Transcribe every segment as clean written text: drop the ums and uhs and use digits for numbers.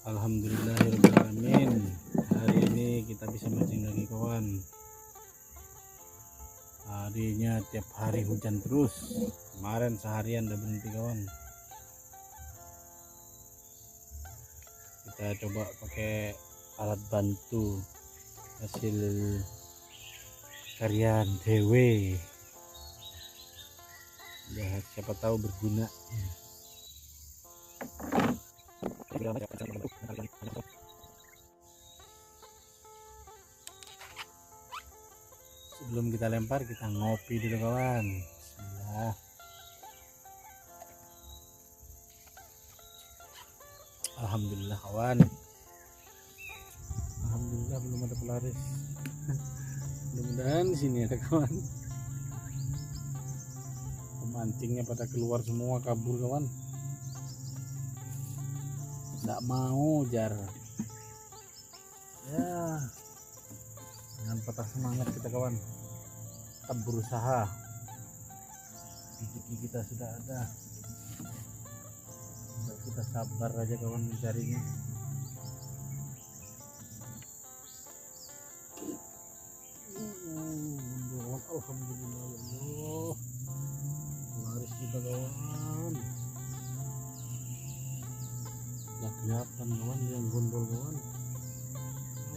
Alhamdulillahirrahmanirrahim. Hari ini kita bisa mancing lagi kawan. Harinya tiap hari hujan terus. Kemarin seharian udah berhenti kawan. Kita coba pakai alat bantu hasil karya dewe. Ya, siapa tahu berguna. Sebelum kita lempar, kita ngopi dulu kawan. Bismillah. Alhamdulillah kawan. Alhamdulillah belum ada pelaris. Mudah-mudahan di sini ada kawan. Pemancingnya pada keluar semua, kabur kawan. Nggak mau jar. Ya, jangan patah semangat kita kawan. Tetap berusaha. Rezeki kita sudah ada. Kita sabar aja kawan mencarinya. Alhamdulillah ya Allah. Laris kita kawan. Nggak kelihatan kawan yang gondol kawan.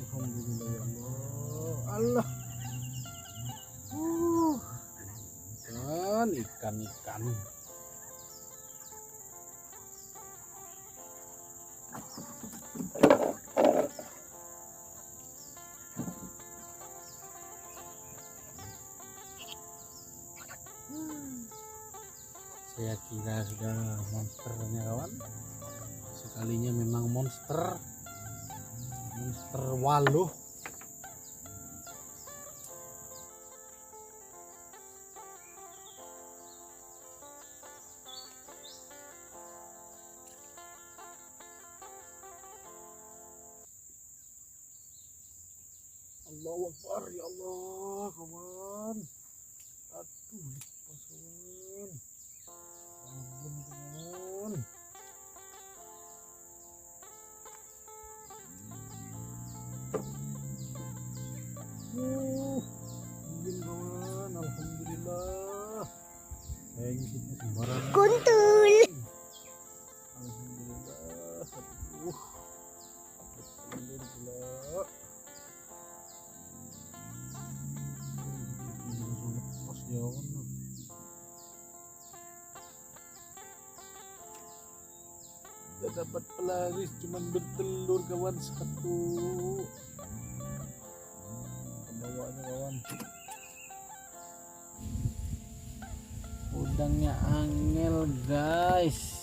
Alhamdulillah ya Allah. Allah. Ikan. Saya kira sudah monsternya kawan. Sekalinya memang monster waluh. Allahu Akbar ya Allah kawan. Aduh lepas kawan. Ampun kawan. Izin kawan. Alhamdulillah. Saya ngikutnya sembarangan. Kuntul. Alhamdulillah. Aduh. Telur pula. Lepas ya kawan. Kita dapat pelaris cuman bertelur kawan satu. Pembawanya kawan. Udangnya angel guys.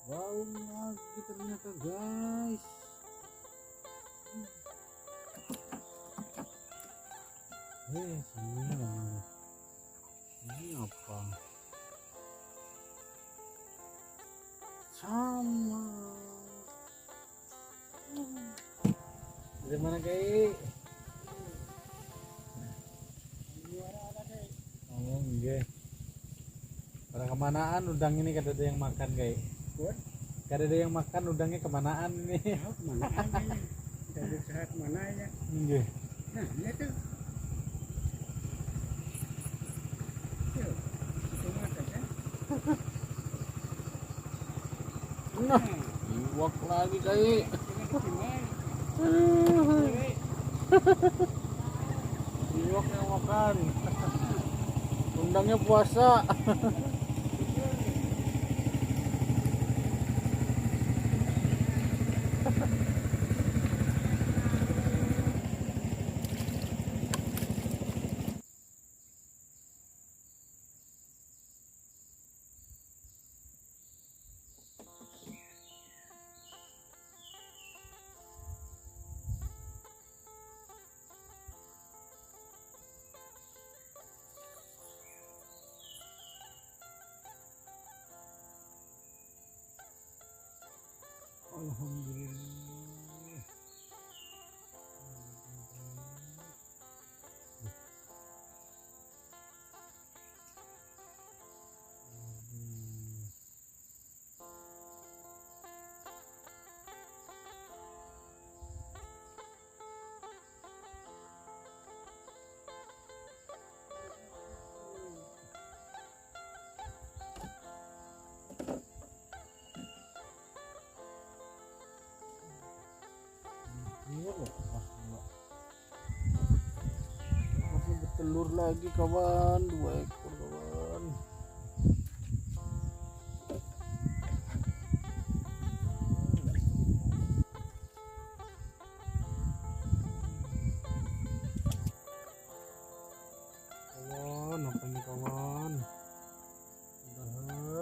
Wow, lagi ternyata guys. Ini apa? Sama. Dari mana guys? Oh, enggak. Pada kemanaan udang ini kada ada yang makan guys. Kada ada yang makan udangnya kemanaan ini. Kemanaan ini? Dari sehat mana ya? Enggak. Nah, ini tuh. Yuk, itu mata kan? Nah, iwak lagi guys. Iwak yang makan. Undangnya puasa. Alhamdulillah. lepas pula. Masih bertelur lagi kawan, 2 ekor kawan. Kawan, apa ini kawan?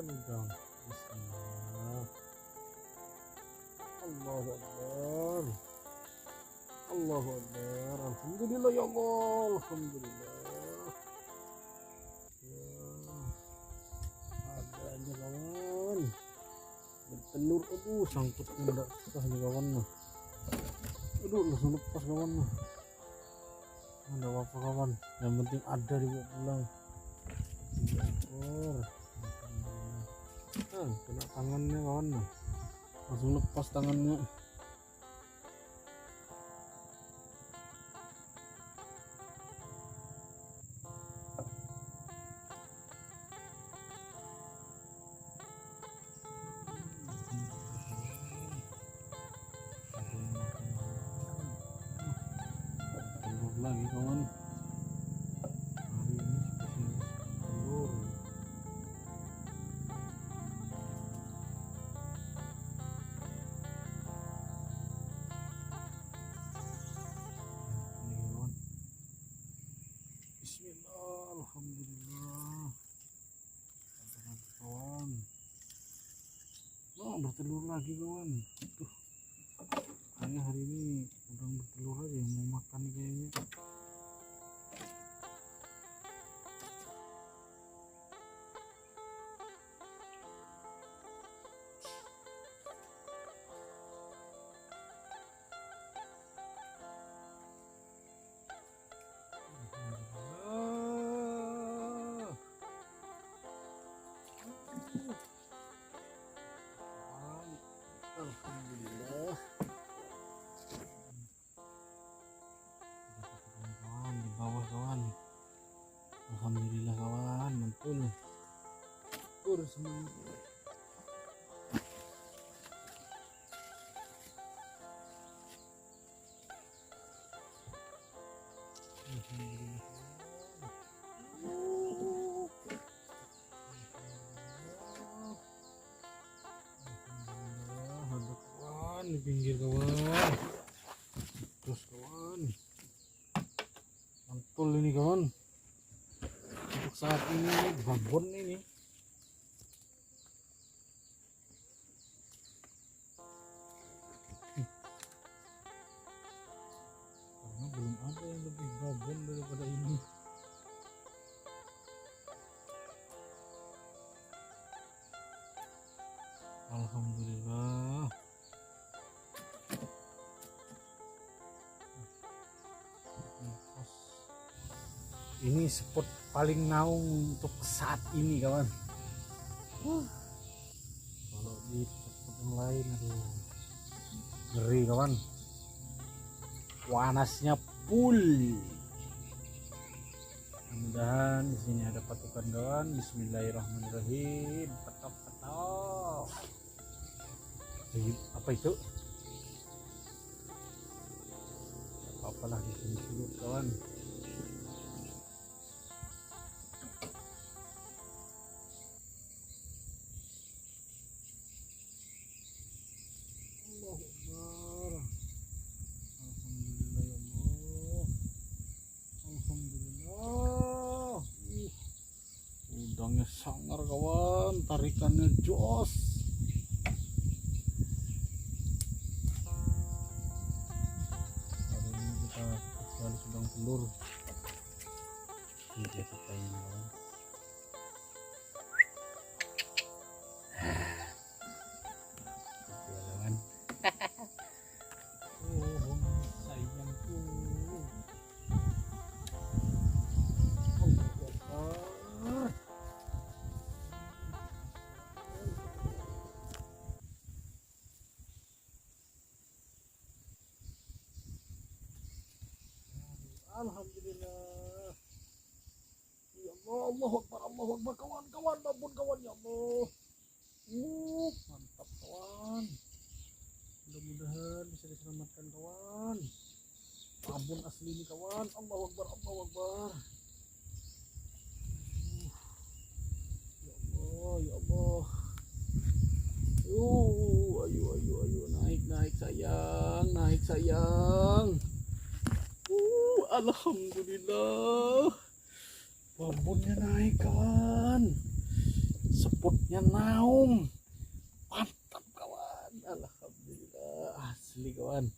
Udang. Bismillah. Allahu Akbar. Allahu Akbar. Alhamdulillah ya Allah. Alhamdulillah. Ya, ada aja kawan. Bertelur. Aduh, sangkutnya enggak susah nih kawan mah. Aduh, langsung lepas kawan mah. Ada apa kawan? Yang penting ada dibawa pulang. 3 ekor. Kena tangannya kawan mah. Langsung lepas tangannya. Telur lagi kawan. Hari ini spesialis telur. Bismillah, alhamdulillah. Ada kawan. Oh, bertelur lagi kawan. Tuh. Kayaknya hari ini udang bertelur aja yang mau makan nih kayaknya. Alhamdulillah. Kawan di bawah kawan. Alhamdulillah kawan, mantul. Semua. Alhamdulillah. Ada kawan di pinggir kawan. Terus kawan. Mantul ini kawan. Untuk saat ini babon ini. Karena belum ada yang lebih babon daripada ini. Alhamdulillah. Ini spot paling naung untuk saat ini kawan. Kalau di tempat yang lain aduh ngeri kawan. Panasnya full. Mudah-mudahan di sini ada patukan kawan. Bismillahirrahmanirrahim. Petok. Apa itu? Apalah di sini dulu kawan. Udangnya sangar kawan, tarikannya jos. Hari ini kita spesialis udang telur. Ini dia supaya kawan. Ya kawan. Oh sayangku. Alhamdulillah. Ya Allah, Allahu Akbar kawan, ampun kawan ya Allah. Mantap kawan. Mudah-mudahan bisa selamatkan kawan. Babon asli ini kawan. Allahu Akbar, Allahu Akbar. Ya Allah, ya Allah. Ayo, naik sayang, naik sayang. Alhamdulillah. Babonnya naik kawan. Seputnya naung. Mantap kawan. Alhamdulillah. Asli kawan.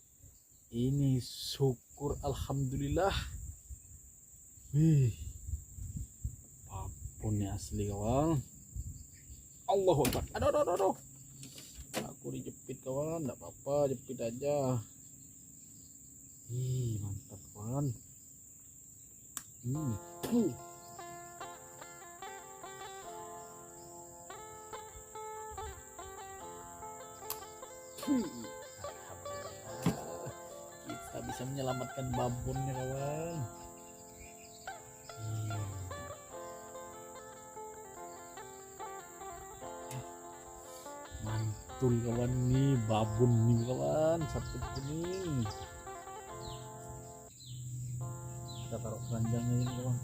Ini syukur alhamdulillah. Wih. Babonnya asli kawan. Allahu Akbar. Aduh. Aku dijepit kawan, enggak apa-apa, jepit aja. Ih, mantap kawan. Alhamdulillah. Kita bisa menyelamatkan babonnya kawan. Mantul kawan nih, babon nih kawan, saput kuning. Kita taruh keranjangnya ini kawan.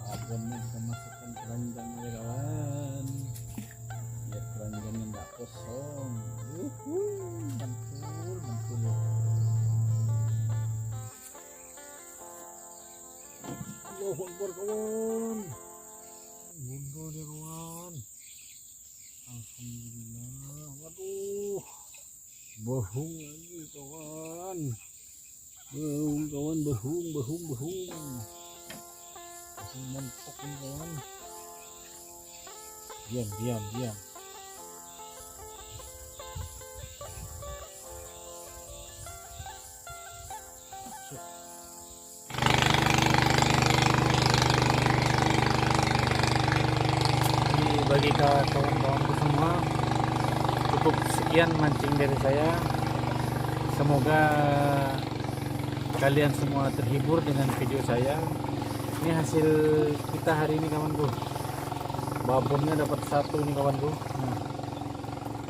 Babonnya kita masukkan keranjangnya kawan, biar keranjangnya nggak kosong. Mantul. Allahu Akbar kawan. Mundur dia kawan. Alhamdulillah. Waduh. Behung lagi kawan. Behung kawan, behung. Behung mentok ini kawan. Diam. Bagi kawan-kawanku semua, cukup sekian mancing dari saya. Semoga kalian semua terhibur dengan video saya. Ini hasil kita hari ini kawanku. Babonnya dapat satu ini kawanku.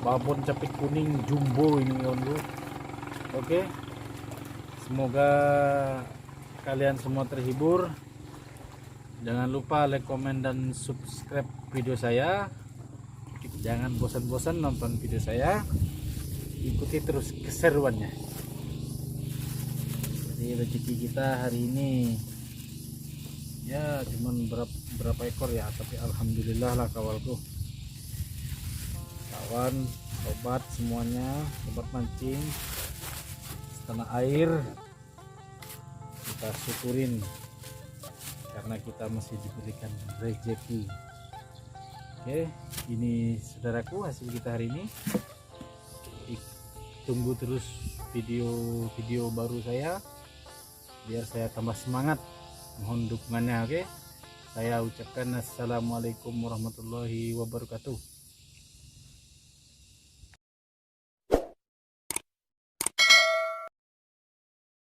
Babon capit kuning jumbo ini kawanku. Oke. Semoga kalian semua terhibur. Jangan lupa like, komen, dan subscribe video saya. Jangan bosan-bosan nonton video saya. Ikuti terus keseruannya. Jadi rezeki kita hari ini ya cuman berapa ekor ya, tapi alhamdulillah lah kawalku. Kawan, sobat semuanya, sobat mancing tanah air, kita syukurin karena kita masih diberikan rezeki. Oke, ini saudaraku hasil kita hari ini. Tunggu terus video baru saya biar saya tambah semangat. Mohon dukungannya. Oke, saya ucapkan assalamualaikum warahmatullahi wabarakatuh.